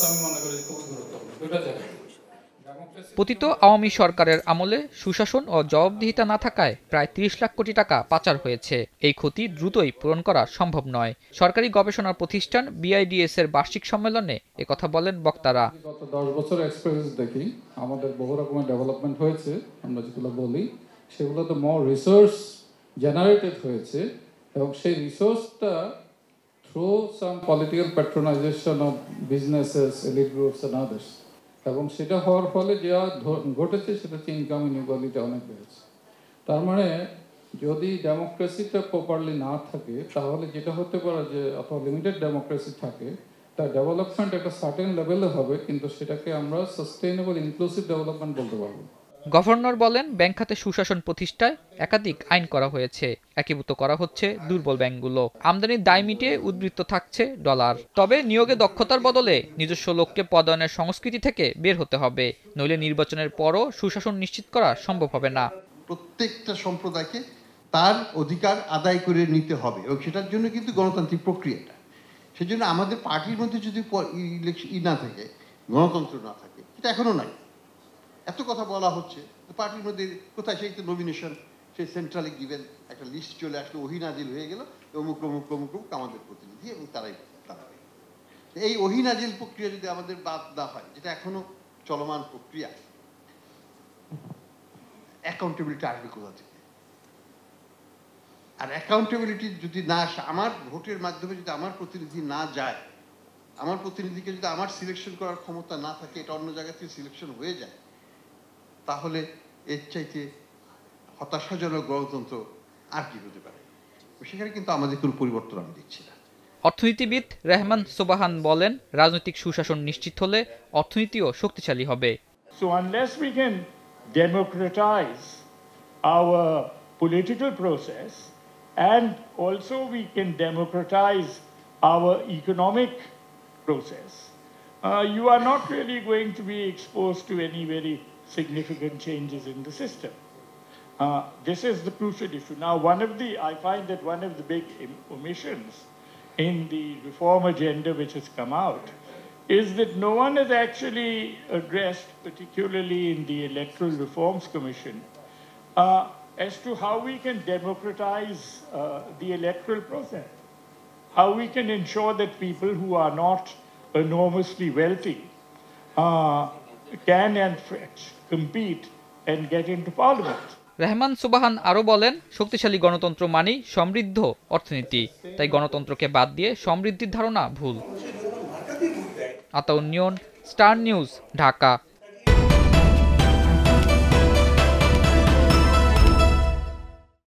আমি মনে করি খুব গুরুত্বপূর্ণ দুটো জায়গায়। পতিত আওয়ামী সরকারের আমলে সুশাসন ও জবাবদিহিতা না থাকায় প্রায় ৩০ লাখ কোটি টাকা পাচার হয়েছে। এই ক্ষতি দ্রুতই পূরণ করা সম্ভব নয়। সরকারি গবেষণা প্রতিষ্ঠান বিআইডিএস এর বার্ষিক সম্মেলনে একথা বলেন বক্তারা। গত 10 বছর এক্সপেরিয়েন্স দেখি আমাদের বহু রকমের ডেভেলপমেন্ট হয়েছে, আমরা যেগুলো বলি সেগুলোতে মোর রিসোর্স জেনারেটেড হয়েছে এবং সেই রিসোর্সটা through some political patronisation of businesses, elite groups and others, এবং সেটা হওয়ার ফলে যা ঘটেছে সেটা হচ্ছে ইনকাম ইনইকুয়ালিটি অনেক বেড়েছে। তার মানে যদি ডেমোক্রেসিটা প্রপারলি না থাকে তাহলে যেটা হতে পারে যে অথবা লিমিটেড ডেমোক্রেসি থাকে, তার ডেভেলপমেন্ট একটা সার্টেন লেভেলে হবে, কিন্তু সেটাকে আমরা সাস্টেইনেবল ইনক্লুসিভ ডেভেলপমেন্ট বলতে পারবো। গভর্নর বলেন, ব্যাংক খাতে সুশাসন প্রতিষ্ঠায় একাধিক আইন করা হয়েছে, একীভূত করা হচ্ছে দুর্বল ব্যাংকগুলো, আমদানির দায় মিটিয়ে উদ্বৃত্ত থাকছে ডলার। তবে নিয়োগে দক্ষতার বদলে নিজস্ব লোককে পদায়নের সংস্কৃতি থেকে বের হতে হবে, নইলে নির্বাচনের পরও সুশাসন নিশ্চিত করা সম্ভব হবে না। প্রত্যেকটা সম্প্রদায়কে তার অধিকার আদায় করে নিতে হবে এবং সেটার জন্য কিন্তু গণতান্ত্রিক প্রক্রিয়াটা। সেজন্য আমাদের পার্টির মধ্যে যদি না থাকে, গণতন্ত্র না থাকে, এটা এখনো নাই। এত কথা বলা হচ্ছে পার্টির মধ্যে কোথায় সেই তো নমিনেশন, সেই সেন্ট্রালি গিভেন একটা লিস্ট চলে আসলো, ওহিনাজিল হয়ে গেল, অমুক অমুক অমুক অমুক আমাদের প্রতিনিধি এবং তারাই দাঁড়াবে। এই ওহিনাজিল প্রক্রিয়া যদি আমাদের বাদ না হয়, যেটা এখনো চলমান প্রক্রিয়া, অ্যাকাউন্টেবিলিটি আসবে কোথা থেকে? আর অ্যাকাউন্টেবিলিটি যদি না আসে, আমার ভোটের মাধ্যমে যদি আমার প্রতিনিধি না যায়, আমার প্রতিনিধিকে যদি আমার সিলেকশন করার ক্ষমতা না থাকে, এটা অন্য জায়গা থেকে সিলেকশন হয়ে যায়, তাহলে এর চাইতে হতাশাজনক গণতন্ত্র আর কি হতে পারে? সেখানে কিন্তু আমাদের কোনো পরিবর্তন আমি দেখছি না। অর্থনীতিবিদ রেহমান সোবাহান বলেন, রাজনৈতিক সুশাসন নিশ্চিত হলে অর্থনীতিও শক্তিশালী হবে। So unless we can democratize our political process and also we can democratize our economic process, you are not really going to be exposed to any very significant changes in the system. This is the crucial issue. Now, I find that one of the big omissions in the reform agenda which has come out is that no one has actually addressed, particularly in the Electoral Reforms Commission, as to how we can democratize the electoral process, how we can ensure that people who are not enormously wealthy can and compete and get into parliament. Rehman সুবাহান আরও বলেন, শক্তিশালী গণতন্ত্র মানেই সমৃদ্ধ অর্থনীতি, তাই গণতন্ত্রকে বাদ দিয়ে সমৃদ্ধির ধারণা ভুল। আতাউন নিয়ন, স্টার নিউজ, ঢাকা।